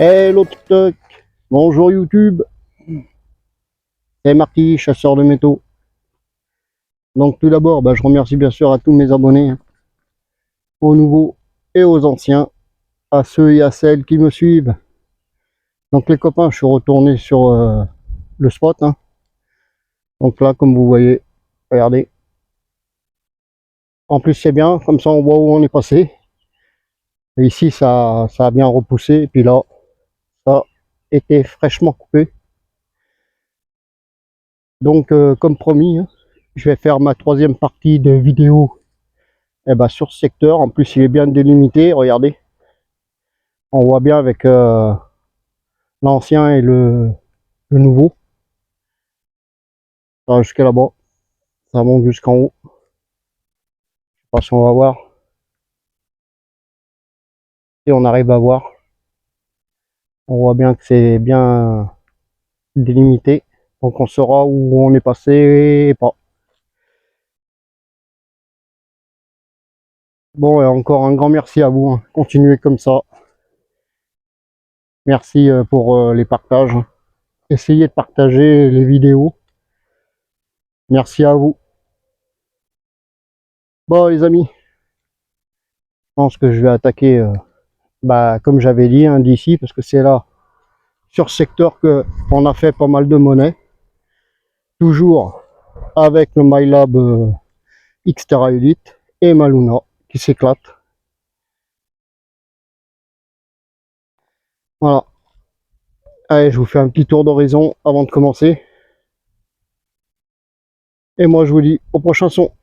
Hello TikTok, bonjour YouTube, c'est Marty, chasseur de métaux. Donc tout d'abord, je remercie bien sûr à tous mes abonnés, aux nouveaux et aux anciens, à ceux et à celles qui me suivent. Donc les copains, je suis retourné sur le spot. Donc là, comme vous voyez, regardez. En plus c'est bien, comme ça on voit où on est passé. Et ici ça a bien repoussé, et puis là, ça était fraîchement coupé. Donc comme promis, je vais faire ma troisième partie de vidéo sur ce secteur. En plus il est bien délimité, regardez. On voit bien avec l'ancien et le nouveau. Ça va jusqu'à là-bas. Ça monte jusqu'en haut. Je sais pas si on va voir. Et on arrive à voir. On voit bien que c'est bien délimité. Donc on saura où on est passé et pas. Bon, et encore un grand merci à vous. Continuez comme ça. Merci pour les partages. Essayez de partager les vidéos. Merci à vous. Bon les amis, je pense que je vais attaquer comme j'avais dit d'ici, parce que c'est là, sur ce secteur, que on a fait pas mal de monnaie. Toujours avec le MyLab Xterra Elite et ma Luna qui s'éclate. Voilà. Allez, je vous fais un petit tour d'horizon avant de commencer. Et moi, je vous dis au prochain son.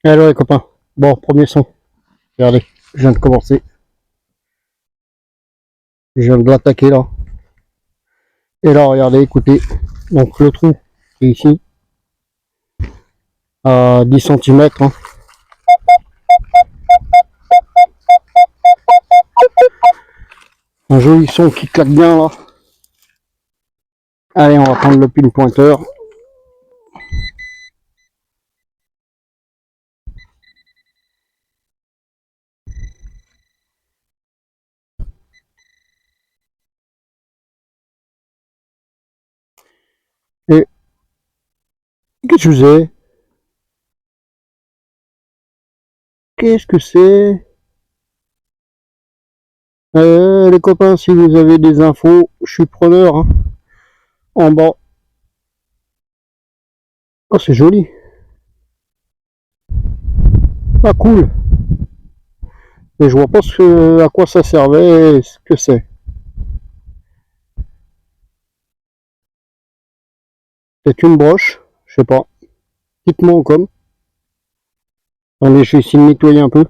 Allez les copains. Bon, premier son. Regardez, je viens de commencer. Je viens de l'attaquer là. Et là, regardez, écoutez. Donc le trou est ici. À 10 cm. Un joli son qui claque bien là. Allez, on va prendre le pin pointeur. Et qu'est-ce que c'est? Qu'est-ce que c'est? Les copains, si vous avez des infos, je suis preneur. En bas. Oh, c'est joli. Ah, cool. Mais je vois pas à quoi ça servait, ce que c'est. C'est une broche, je sais pas. Dites-moi comme. Allez, je vais essayer de nettoyer un peu.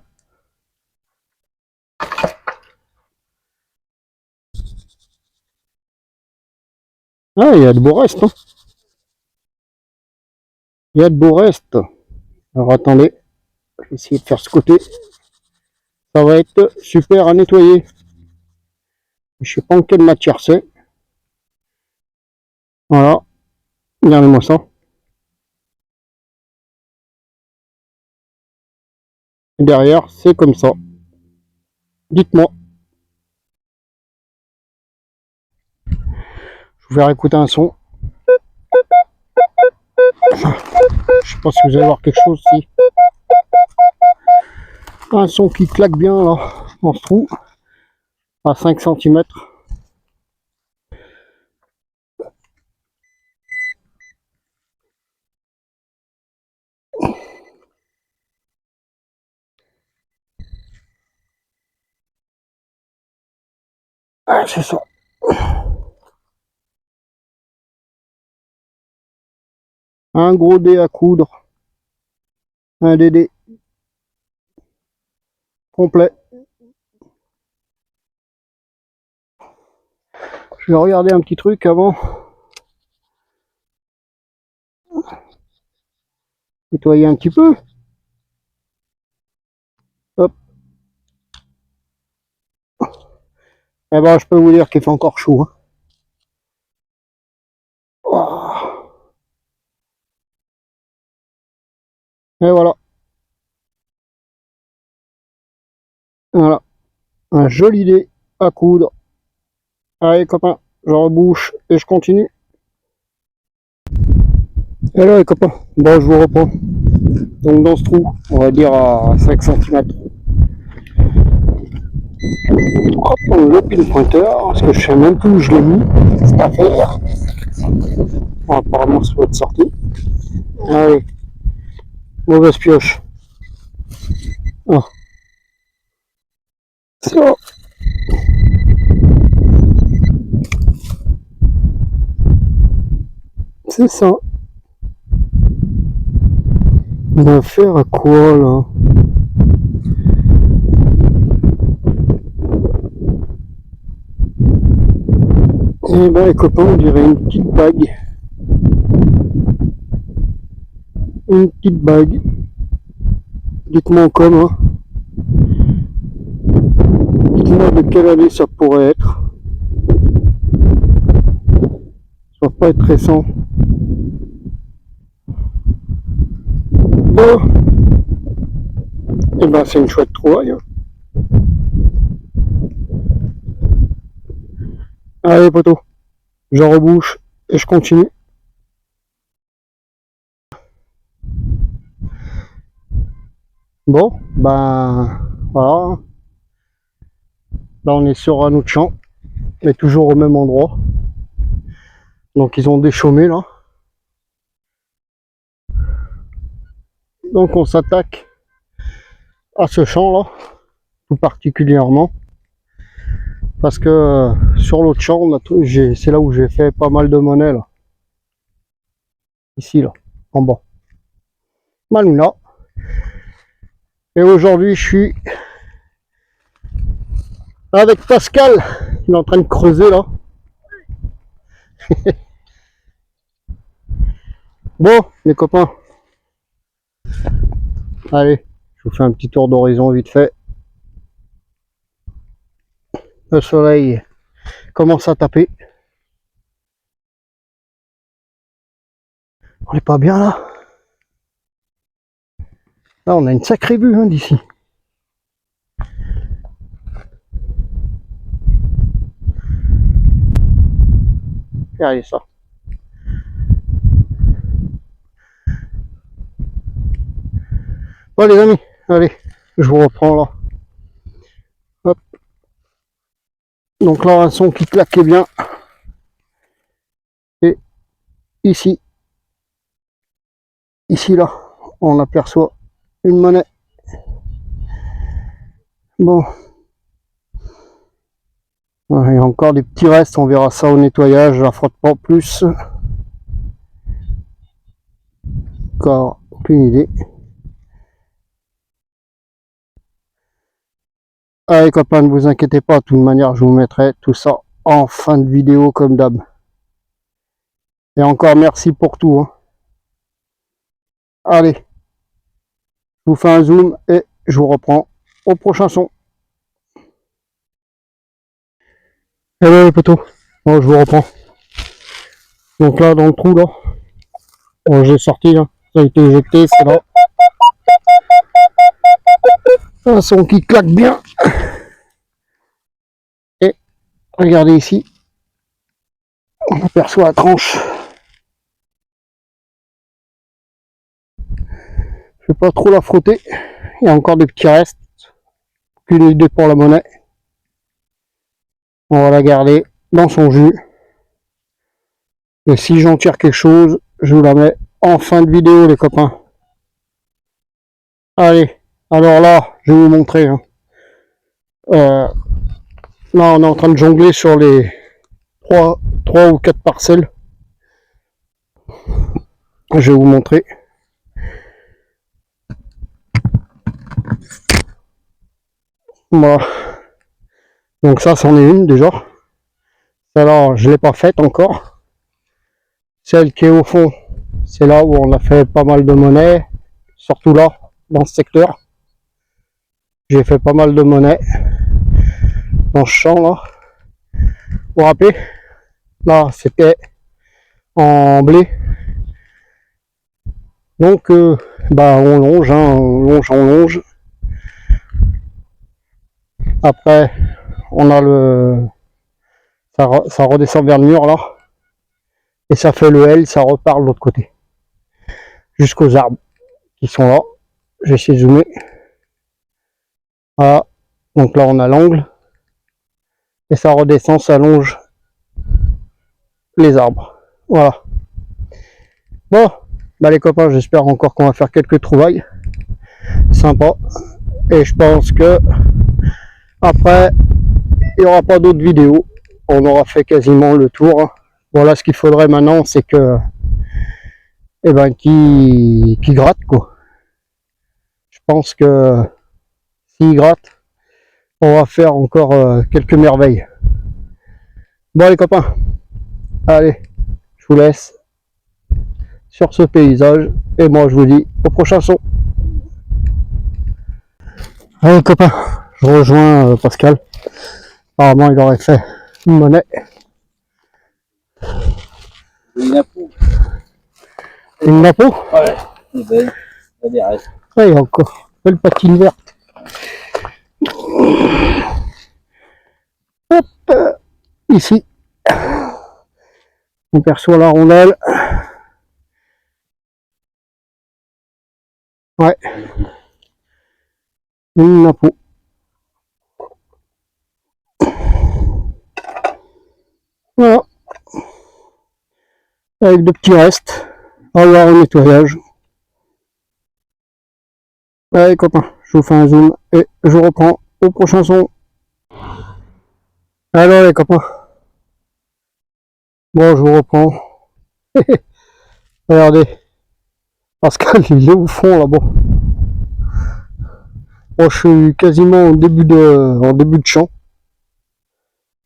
Ah, il y a de beaux restes. Il y a de beaux restes. Alors attendez, je vais essayer de faire ce côté. Ça va être super à nettoyer. Je sais pas en quelle matière c'est. Voilà, regardez-moi ça. Et derrière, c'est comme ça. Dites-moi. Je vais écouter un son. Je sais pas si vous allez voir quelque chose ici. Un son qui claque bien là, dans ce trou, à 5 cm. Ah, c'est ça. Un gros dé à coudre. Un DD complet. Je vais regarder un petit truc avant. Nettoyer un petit peu. Eh ben, je peux vous dire qu'il fait encore chaud. Hein. Oh. Et voilà. Voilà. Un joli dé à coudre. Allez, copains, je rebouche et je continue. Et là, les copains, bon, je vous reprends. Donc, dans ce trou, on va dire à 5 cm. Hop, on le pile pointeur, parce que je sais même plus où je l'ai mis. C'est à faire. Bon, apparemment, ça doit être sorti. Allez, mauvaise pioche. Ah. Ça. C'est ça. On va faire à quoi là? Eh ben les copains, on dirait une petite bague. Une petite bague. Dites-moi en com, hein. Dites-moi de quelle année ça pourrait être. Ça va pas être récent. Bon. Eh ben c'est une chouette trouvaille. Hein. Allez poteau, je rebouche et je continue. Bon, ben voilà. Là on est sur un autre champ, mais toujours au même endroit. Donc ils ont déchaumé là. Donc on s'attaque à ce champ là, tout particulièrement. Parce que sur l'autre champ, c'est là où j'ai fait pas mal de monnaie là. Ici là, en bas. Maluna. Et aujourd'hui je suis avec Pascal. Il est en train de creuser là. Bon les copains. Allez, je vous fais un petit tour d'horizon vite fait. Le soleil commence à taper. On n'est pas bien là. Là on a une sacrée vue hein, d'ici. Regardez ça. Bon les amis, allez, je vous reprends là. Hop. Donc là un son qui claquait bien. Et ici là, on aperçoit une monnaie. Bon. Il y a encore des petits restes, on verra ça au nettoyage, je la frotte pas plus. Encore aucune idée. Allez copains, ne vous inquiétez pas, de toute manière je vous mettrai tout ça en fin de vidéo comme d'hab. Et encore merci pour tout. Hein. Allez, je vous fais un zoom et je vous reprends au prochain son. Hello les potos, bon, je vous reprends. Donc là dans le trou là, bon, j'ai sorti là, ça a été éjecté, c'est là. Un son qui claque bien. Et regardez ici, on aperçoit la tranche. Je vais pas trop la frotter, il y a encore des petits restes. Aucune idée pour la monnaie. On va la garder dans son jus. Et si j'en tire quelque chose, je vous la mets en fin de vidéo les copains. Allez, alors là, je vais vous montrer. Hein. Là, on est en train de jongler sur les 3 ou 4 parcelles. Je vais vous montrer. Voilà. Donc ça, c'en est une déjà. Celle-là, je ne l'ai pas faite encore. Celle qui est au fond, c'est là où on a fait pas mal de monnaie. Surtout là, dans ce secteur. J'ai fait pas mal de monnaie dans ce champ là. vous rappelez, là c'était en blé. Donc bah on longe, hein, on longe. Après on a ça redescend vers le mur là. Et ça fait le L, ça repart de l'autre côté. Jusqu'aux arbres qui sont là. Je vais essayer de zoomer. Voilà. Donc là on a l'angle. Et ça redescend, ça longe les arbres. Voilà. Bon, bah les copains, j'espère encore qu'on va faire quelques trouvailles. Sympa. Et je pense que après, il n'y aura pas d'autres vidéos. On aura fait quasiment le tour. Voilà, ce qu'il faudrait maintenant, c'est que eh ben qui gratte quoi. Je pense que s'il gratte, on va faire encore quelques merveilles. Bon les copains, allez, je vous laisse sur ce paysage et moi je vous dis au prochain son. Allez copains, je rejoins Pascal. Apparemment il aurait fait une monnaie. Une napo. Une napo? Ouais, c'est belle. Il y a des restes. Ouais, il y a encore belle patine verte. Hop, ici, on perçoit la rondelle. Ouais, une napo. Voilà, avec de petits restes, à avoir au nettoyage. Allez copains, je vous fais un zoom et je reprends au prochain son. Alors les copains, bon je vous reprends. Regardez, Pascal il est au fond là-bas. Bon, je suis quasiment en début de champ.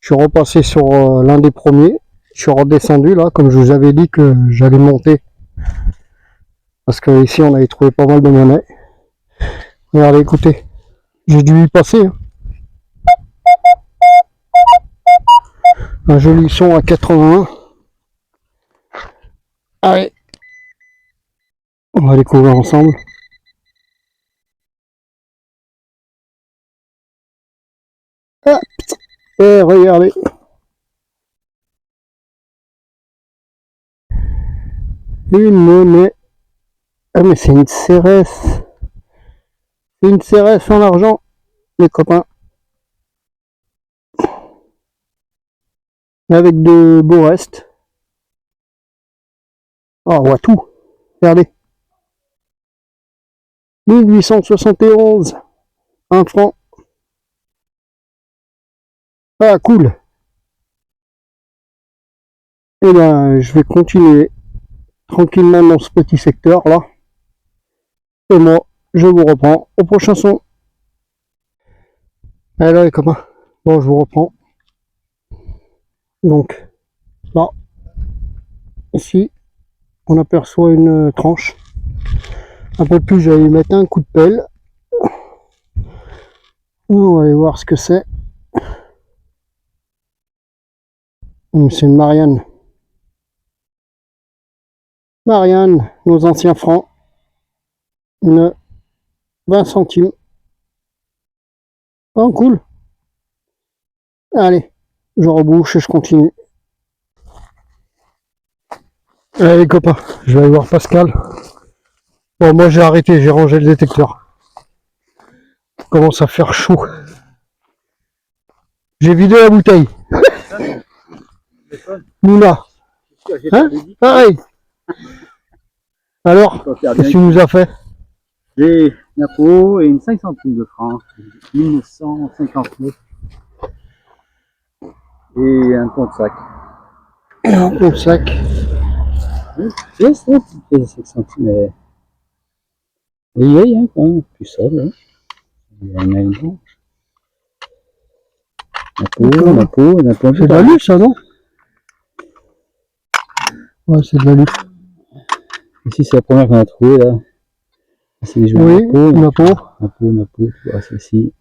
Je suis repassé sur l'un des premiers. Je suis redescendu là, comme je vous avais dit que j'allais monter. Parce que ici on avait trouvé pas mal de monnaie. Regardez, écoutez, j'ai dû y passer. Hein. Un joli son à 81. Allez, on va découvrir ensemble. Ah, et regardez. Une monnaie. Ah mais c'est une CRS. C'est une CRS en argent, les copains. Avec de beaux restes. Ah, on voit tout. Regardez. 1871. Un franc. Ah, cool. Et bien, je vais continuer tranquillement dans ce petit secteur là. Et moi, je vous reprends au prochain son. Allez les copains. Bon, je vous reprends. Donc, là, ici, on aperçoit une tranche. Un peu plus, j'allais lui mettre un coup de pelle. On va aller voir ce que c'est. C'est une Marianne. Marianne, nos anciens francs. Une 20 centimes. Oh, cool. Allez, je rebouche et je continue. Allez les copains, je vais aller voir Pascal. Bon, moi j'ai arrêté, j'ai rangé le détecteur. Il commence à faire chaud. J'ai vidé la bouteille. Mouna. Hein? Pareil. Alors, qu'est-ce que tu nous as fait? J'ai une napo et une 5 centimes de francs. 1959. Et un pont de sac. Un pont de sac. C'est ça, c'est 5 centimes. Mais il y a hein, quand même, plus ça, là. Il y a une aile blanche. Napo. C'est de l'alu, ça, non? Ouais, c'est de l'alu. Ici, c'est la première qu'on a trouvée, là. C'est des jouets oui, napo. Tu vois, celle-ci.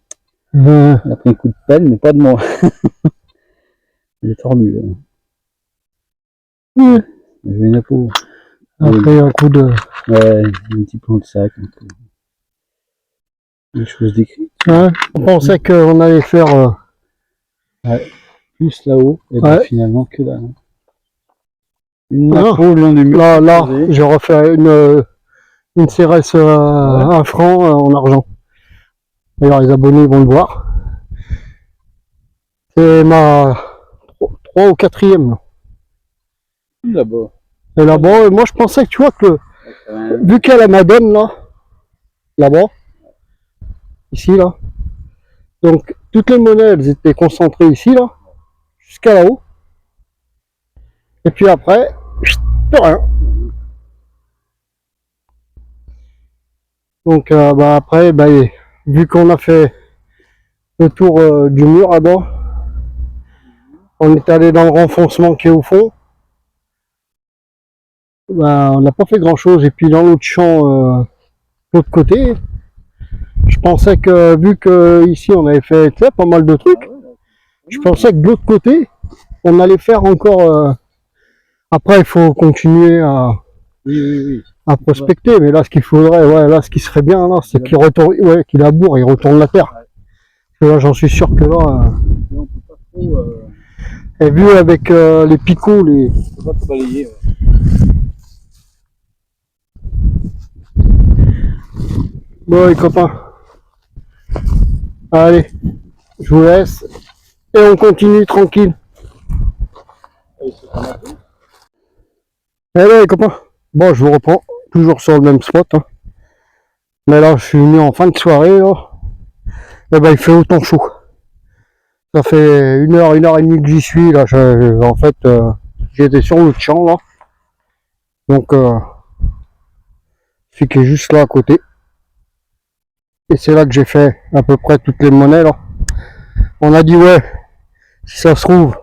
Elle a pris un coup de pelle, mais pas de moi. Il est tordu. Mmh. J'ai une peau. Après un coup de... Ouais, un petit plan de sac. Un peu. Des choses décrites. Ouais, on pensait qu'on allait faire... Plus là-haut, et ben finalement que là. Une Ah, nappe le long du mur. Là, j'ai refait une CRS un franc en argent. D'ailleurs, les abonnés vont le voir. C'est ma 3 ou 4e. Là-bas. Et là-bas, moi je pensais que tu vois que vu qu'il y a la Madone là-bas, ici là, donc toutes les monnaies elles étaient concentrées ici là, jusqu'à là-haut. Et puis après, plus rien. Donc après, vu qu'on a fait le tour du mur là-bas, on est allé dans le renfoncement qui est au fond. On n'a pas fait grand chose. Et puis dans l'autre champ, l'autre côté, je pensais que vu que ici on avait fait pas mal de trucs, je pensais que de l'autre côté, on allait faire encore. Après, il faut continuer à prospecter, mais là, ce qu'il faudrait, là, ce qui serait bien, là, c'est qu'il retourne, qu'il laboure, il retourne la terre. Parce que là, j'en suis sûr que là. Et vu avec les picots, les. On peut pas tout balayer. Bon, les copains. Allez, je vous laisse. Et on continue tranquille. Allez, les copains. Bon, je vous reprends. Toujours sur le même spot. Hein. Mais là, je suis venu en fin de soirée. Là. Et il fait autant chaud. Ça fait 1 heure et demie que j'y suis. Là. En fait, j'étais sur le champ. Là. Donc, celui qui est juste là à côté. Et c'est là que j'ai fait à peu près toutes les monnaies. Là. On a dit, si ça se trouve,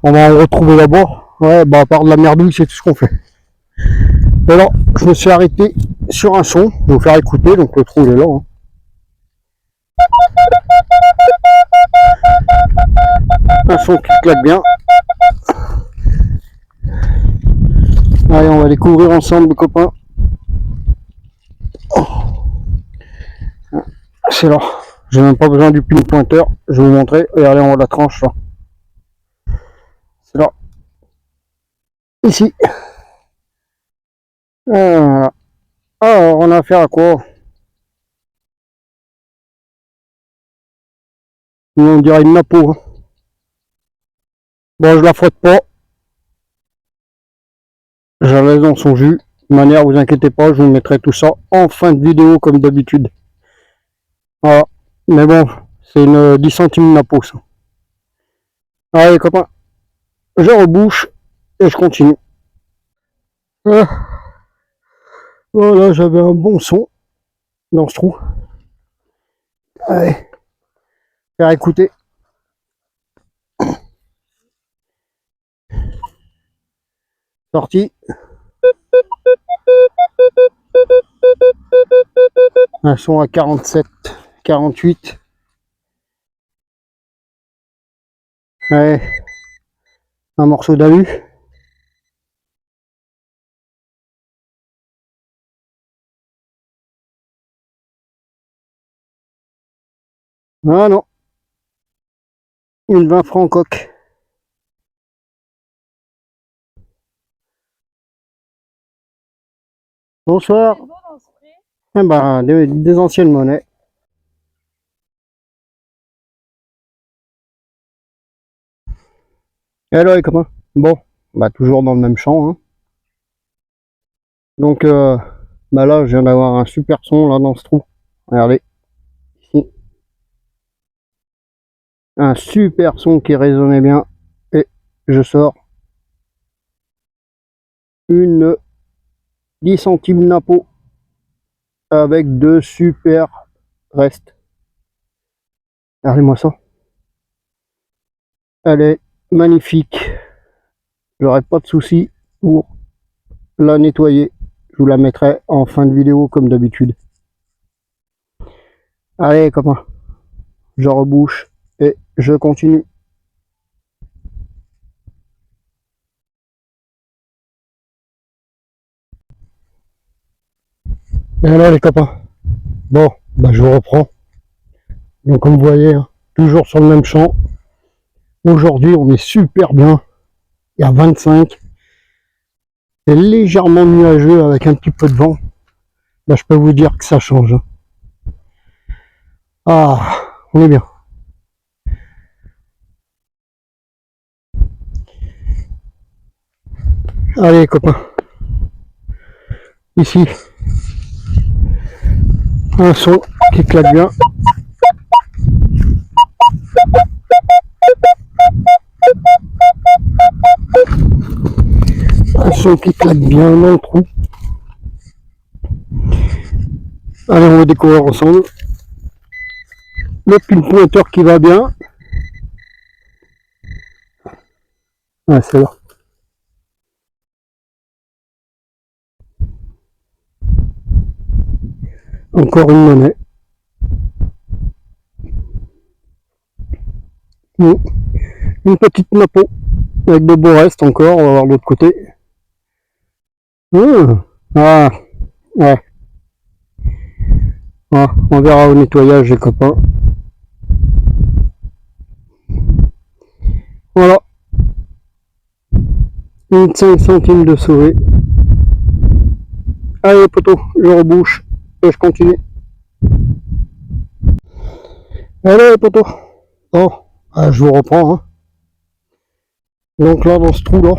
on va en retrouver là-bas. Ouais, à part de la merdouille, c'est tout ce qu'on fait. Et là, je me suis arrêté sur un son. Je vais vous faire écouter, donc le trou il est là. Hein. Un son qui claque bien. Allez, on va découvrir ensemble, les copains. C'est là. J'ai même pas besoin du pin pointeur. Je vais vous montrer. Regardez en haut de la tranche là. C'est là. Ici. Voilà. Alors, on a affaire à quoi? On dirait une napo. Hein. Bon, je la frotte pas. Je la laisse dans son jus. De manière, vous inquiétez pas, je vous mettrai tout ça en fin de vidéo comme d'habitude. Voilà. Mais bon, c'est une 10 centimes napo ça. Allez, copains. Je rebouche et je continue. Voilà, j'avais un bon son dans ce trou. Allez, faire écouter. Sorti. Un son à 47, 48. Ouais. Un morceau d'alu. Ah non. Une 20 francs coque. Bonsoir. Des anciennes monnaies. Et alors les copains. Bon, toujours dans le même champ. Hein. Donc là, je viens d'avoir un super son là dans ce trou. Regardez. Ici. Un super son qui résonnait bien. Et je sors une 10 centimes napo avec 2 super restes. Regardez-moi ça. Elle est magnifique. J'aurai pas de souci pour la nettoyer. Je vous la mettrai en fin de vidéo comme d'habitude. Allez copains, je rebouche et je continue. Et alors les copains, bon, bah je vous reprends. Donc comme vous voyez, hein, toujours sur le même champ. Aujourd'hui on est super bien. Il y a 25. C'est légèrement nuageux avec un petit peu de vent. Bah, je peux vous dire que ça change. Ah, on est bien. Allez copains, ici, un son qui claque bien. Un son qui claque bien dans le trou. Allez, on va découvrir ensemble. Le pin pointeur qui va bien. Ah, c'est là. Encore une monnaie. Une petite napo avec de beaux restes encore. On va voir l'autre côté. Ah, ouais. Ah, on verra au nettoyage les copains. Voilà. 25 centimes de sauvé. Allez poteau, je rebouche et je continue. Allez poteau. Bon, je vous reprends. Hein. Donc là, dans ce trou-là,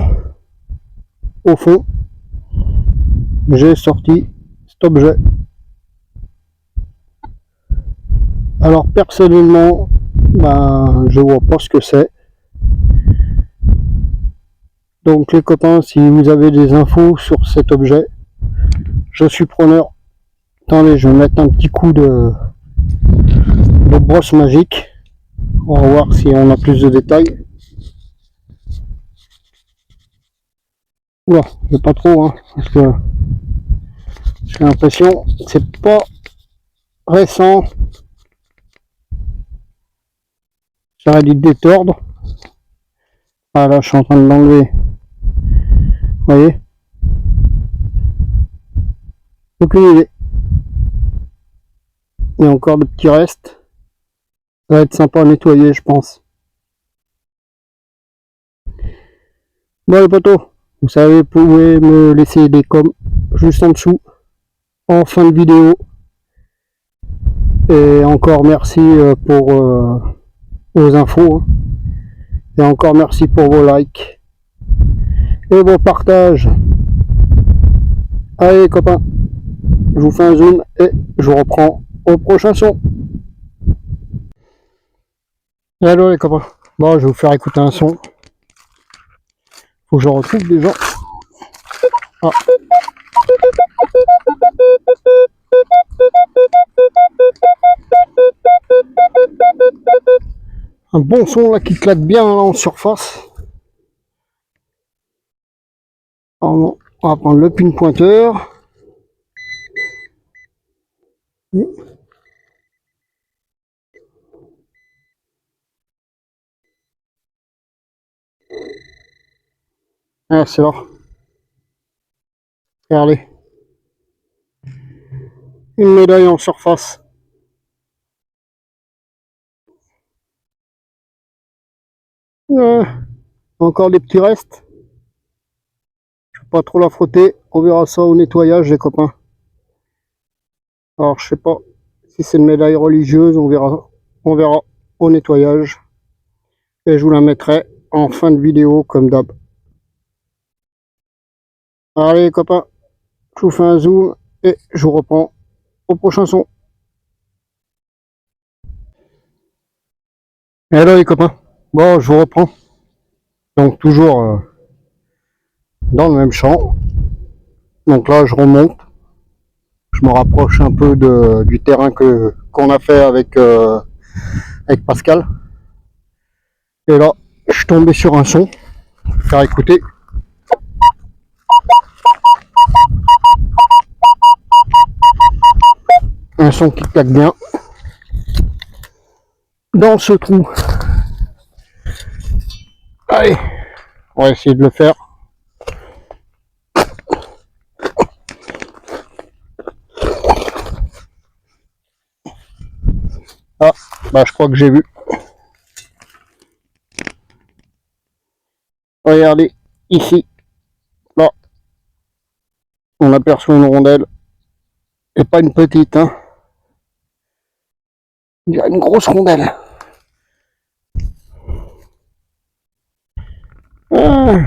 au fond, j'ai sorti cet objet. Alors personnellement, ben, je vois pas ce que c'est. Donc les copains, si vous avez des infos sur cet objet, je suis preneur. Attendez, je vais mettre un petit coup de brosse magique. On va voir si on a plus de détails. Oula, j'ai pas trop, hein, parce que j'ai l'impression que c'est pas récent. J'aurais dû détordre. Ah là, je suis en train de l'enlever. Vous voyez? Aucune idée. Il y a encore de petits restes. Ça va être sympa à nettoyer, je pense. Bon les potos, vous savez, vous pouvez me laisser des coms juste en dessous, en fin de vidéo. Et encore merci pour vos infos. Hein. Et encore merci pour vos likes et vos partages. Allez copains, je vous fais un zoom et je vous reprends au prochain son. Hello les copains, bon je vais vous faire écouter un son. Faut que je retrouve déjà. Ah. Un bon son là qui claque bien là, en surface. Alors, on va prendre le pin pointeur. Ah, c'est là. Regardez. Une médaille en surface. Encore des petits restes. Je ne vais pas trop la frotter. On verra ça au nettoyage les copains. Alors je sais pas si c'est une médaille religieuse. On verra au nettoyage. Et je vous la mettrai en fin de vidéo comme d'hab. Allez les copains. Je vous fais un zoom et je vous reprends au prochain son. Hello les copains. Bon, je vous reprends. Donc toujours dans le même champ. Donc là, je remonte. Je me rapproche un peu du terrain qu'on a fait avec Pascal. Et là, je suis tombé sur un son. Je vais faire écouter. Un son qui claque bien. Dans ce trou. Allez, on va essayer de le faire. Bah, je crois que j'ai vu. Regardez, ici, là, on aperçoit une rondelle. Et pas une petite, hein. Il y a une grosse rondelle. Ah.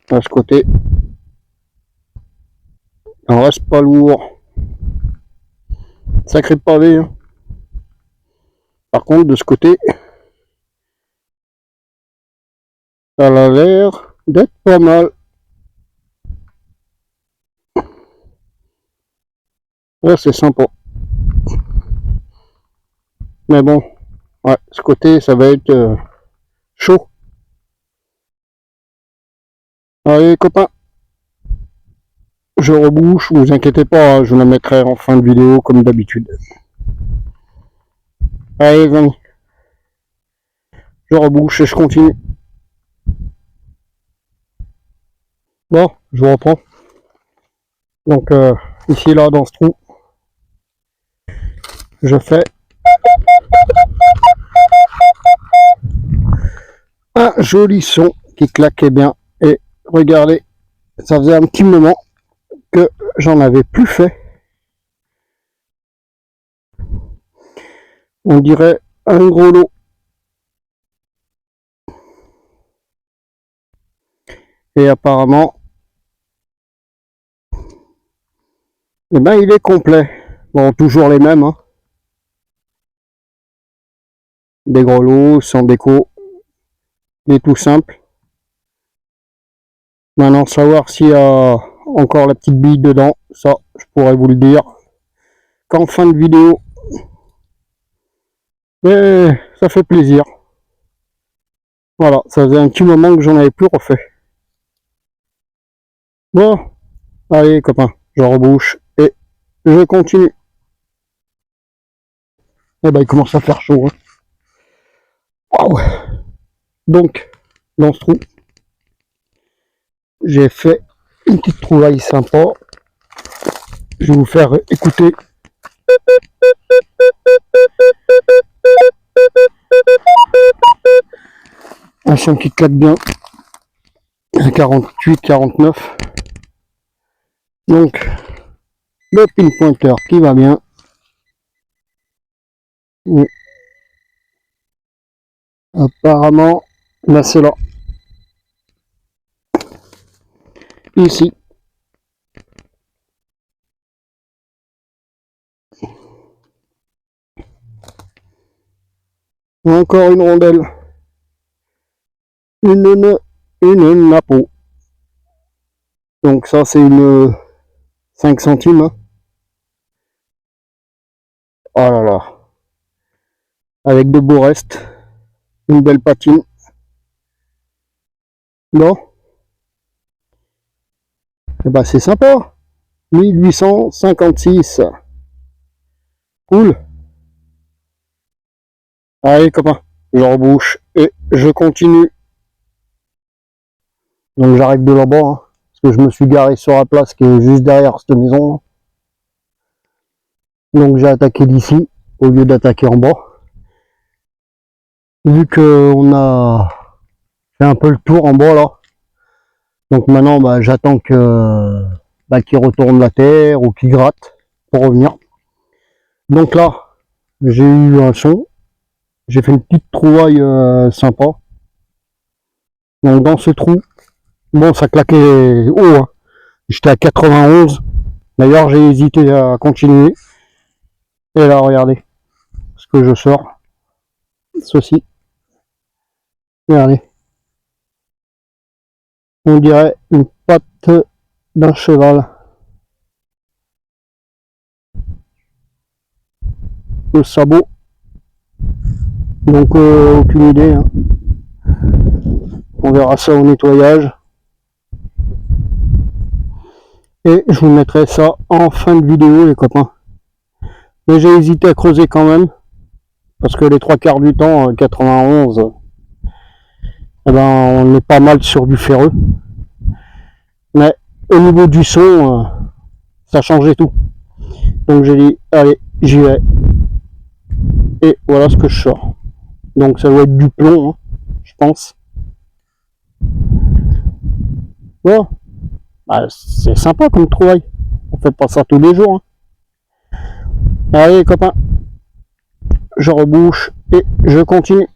À ce côté, il en reste pas lourd. Sacré pavé, hein. Par contre, de ce côté, ça a l'air d'être pas mal. Ouais, c'est sympa. Mais bon, ouais, ce côté, ça va être chaud. Allez, copains, je rebouche, vous inquiétez pas, hein, je la mettrai en fin de vidéo comme d'habitude. Allez, les amis, je rebouche et je continue. Bon, je vous reprends. Donc, ici, là, dans ce trou, je fais un joli son qui claquait bien. Et regardez, ça faisait un petit moment que j'en avais plus fait. On dirait un gros lot. Et apparemment, eh ben, il est complet. Bon, toujours les mêmes, hein. Des gros lots, sans déco, des tout simples. Maintenant, savoir s'il y a encore la petite bille dedans, ça, je pourrais vous le dire qu'en fin de vidéo. Mais ça fait plaisir. Voilà, ça faisait un petit moment que j'en avais plus refait. Bon, allez copains, je rebouche et je continue. Eh ben, il commence à faire chaud. Hein. Waouh. Donc, dans ce trou, j'ai fait une petite trouvaille sympa. Je vais vous faire écouter. Un son qui claque bien. 48-49. Donc, le pinpointer qui va bien. Et apparemment, là c'est là. Ici. Encore une rondelle. Une napo. Donc ça c'est une 5 centimes. Hein. Oh là là. Avec de beaux restes. Une belle patine. Bon. Et bah c'est sympa. 1856. Cool. Allez copains, je rebouche et je continue. Donc j'arrête de là-bas, hein, parce que je me suis garé sur la place qui est juste derrière cette maison. Hein. Donc j'ai attaqué d'ici, au lieu d'attaquer en bas. Vu qu'on a fait un peu le tour en bas là. Donc maintenant bah, j'attends que qu'il retourne la terre ou qu'il gratte pour revenir. Donc là, j'ai eu un son. J'ai fait une petite trouvaille sympa. Donc dans ce trou, bon ça claquait haut. Hein. J'étais à 91. D'ailleurs, j'ai hésité à continuer. Et là, regardez ce que je sors. Ceci. Regardez. On dirait une patte d'un cheval. Le sabot. Donc, aucune idée. Hein. On verra ça au nettoyage. Et je vous mettrai ça en fin de vidéo, les copains. Mais j'ai hésité à creuser quand même. Parce que les 3/4 du temps, 91, eh ben, on est pas mal sur du ferreux. Mais au niveau du son, ça changeait tout. Donc j'ai dit, allez, j'y vais. et voilà ce que je sors. Donc ça doit être du plomb, hein, je pense. Bon, bah, c'est sympa comme trouvaille. On fait pas ça tous les jours. Hein. Allez copains, je rebouche et je continue.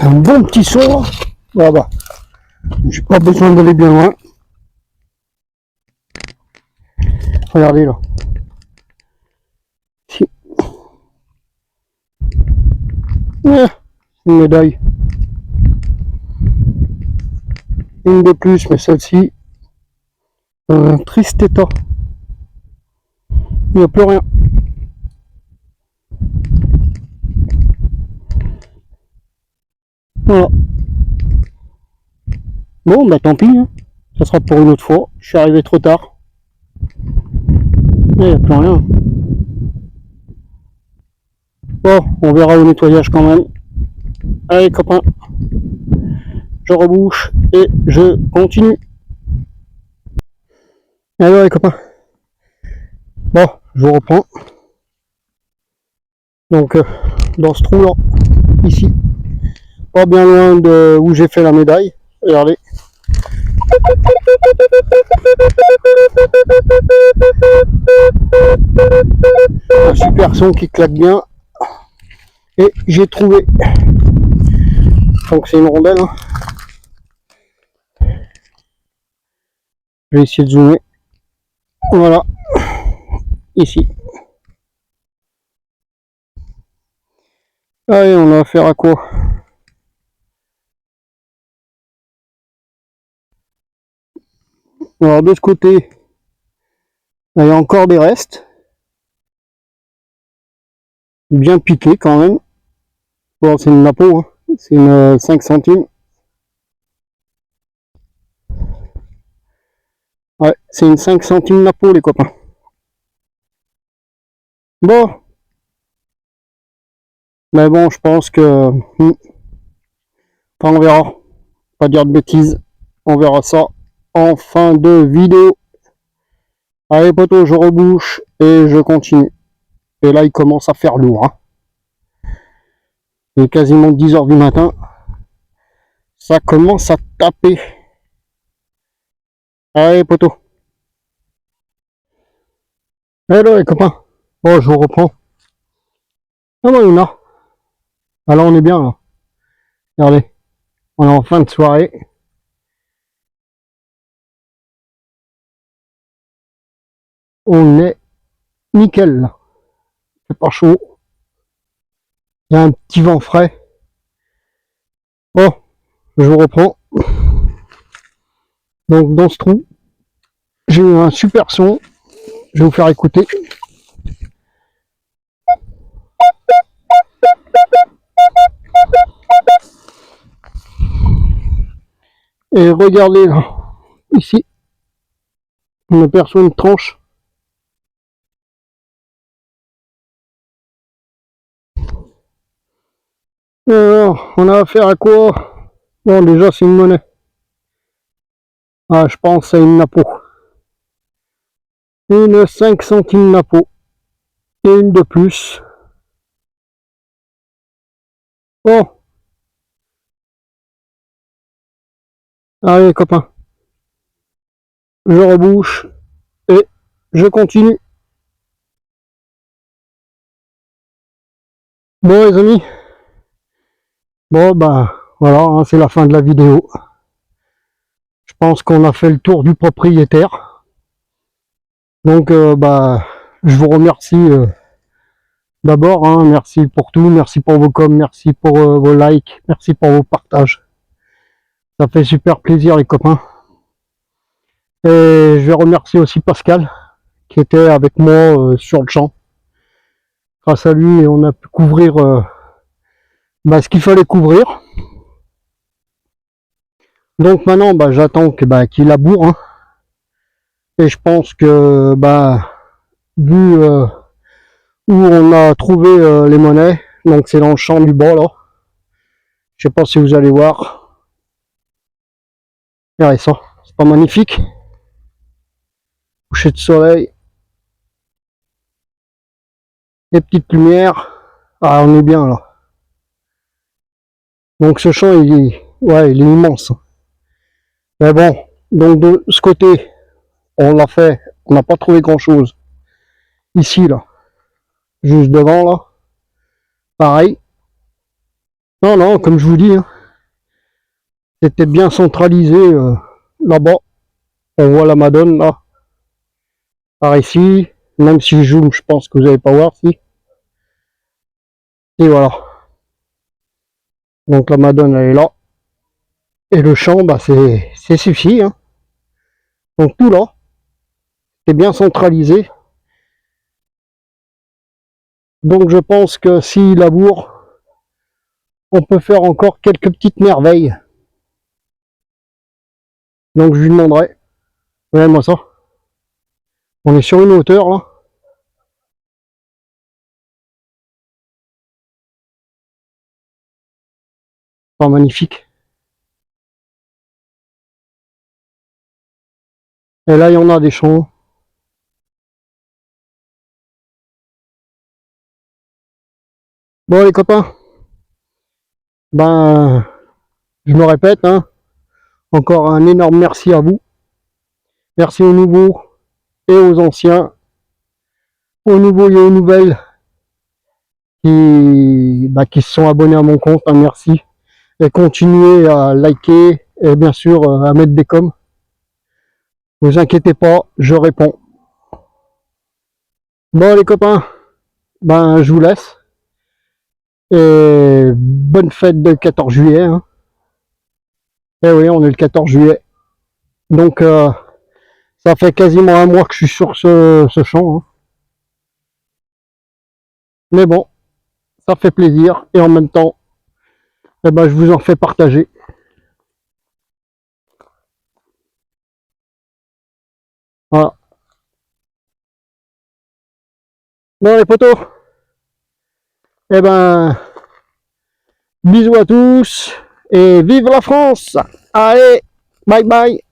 Un bon petit saut. Voilà. J'ai pas besoin d'aller bien loin. Regardez là. Si. Une médaille. Une de plus, mais celle-ci, un triste état. Il n'y a plus rien. Voilà. Bon, bah tant pis. Hein. Ça sera pour une autre fois. Je suis arrivé trop tard. Il n'y a plus rien. Bon, on verra au nettoyage quand même. Allez copains, je rebouche et je continue. Allez les copains. Bon, je vous reprends. Donc dans ce trou là, ici, pas bien loin de où j'ai fait la médaille. Regardez. Un super son qui claque bien. Et j'ai trouvé. Donc c'est une rondelle. Hein. Je vais essayer de zoomer. Voilà. Ici. Allez, on a affaire à quoi? Alors de ce côté, il y a encore des restes. Bien piqué quand même. Bon, c'est une napo, hein. C'est une 5 centimes. Ouais, c'est une 5 centimes napo les copains. Bon. Mais bon, je pense que... Enfin, on verra. Pas dire de bêtises. On verra ça en fin de vidéo. Allez poteau, je rebouche et je continue. Et là, il commence à faire lourd. Hein. Il est quasiment 10h du matin. Ça commence à taper. Allez poteau. Hello les copains. Bon, je vous reprends. Ah bon, il y en a. Alors on est bien là. Regardez. On est en fin de soirée. On est nickel là. C'est pas chaud. Il y a un petit vent frais. Bon, je vous reprends. Donc dans ce trou, j'ai eu un super son. Je vais vous faire écouter. Et regardez là, ici, on aperçoit une tranche. Alors, on a affaire à quoi? Bon, déjà, c'est une monnaie. Ah, je pense à une napo. Une 5 centimes napo. Et une de plus. Bon. Allez, copains. Je rebouche. Et je continue. Bon, les amis. Bon, bah, voilà, hein, c'est la fin de la vidéo. Je pense qu'on a fait le tour du propriétaire. Donc, bah, je vous remercie d'abord. Hein, merci pour tout. Merci pour vos coms. Merci pour vos likes. Merci pour vos partages. Ça fait super plaisir, les copains. Et je vais remercier aussi Pascal, qui était avec moi sur le champ. Grâce à lui, on a pu couvrir ce qu'il fallait couvrir. Donc maintenant, bah, j'attends que qu'il laboure. Hein. Et je pense que vu où on a trouvé les monnaies, donc c'est dans le champ du bas là. Je sais pas si vous allez voir. Regardez ça, c'est pas magnifique. Coucher de soleil. Les petites lumières. Ah, on est bien là. Donc ce champ, il est immense. Mais bon, donc de ce côté, on l'a fait, on n'a pas trouvé grand chose. Ici là, juste devant là, pareil. Non, non, comme je vous dis, hein, c'était bien centralisé là-bas. On voit la Madone là, par ici. Même si je zoome, je pense que vous n'allez pas voir si. Et voilà. Donc la Madone elle est là. Et le champ, c'est suffit. Hein. Donc tout là, c'est bien centralisé. Donc je pense que s'il laboure, on peut faire encore quelques petites merveilles. Donc je lui demanderai. Regardez-moi ça. On est sur une hauteur là. Pas magnifique. Et là il y en a des champs. Bon les copains. Je me répète, hein. Encore un énorme merci à vous. Merci aux nouveaux et aux anciens. Aux nouveaux et aux nouvelles qui se sont abonnés à mon compte. Hein, merci. Et continuez à liker et bien sûr à mettre des coms. Ne vous inquiétez pas, je réponds. Bon les copains, je vous laisse. Et bonne fête de 14 juillet. Hein. Eh oui, on est le 14 juillet. Donc ça fait quasiment un mois que je suis sur ce champ. Hein. Mais bon, ça fait plaisir et en même temps, je vous en fais partager. Voilà. Bon les potos, bisous à tous et vive la France. Allez, bye bye.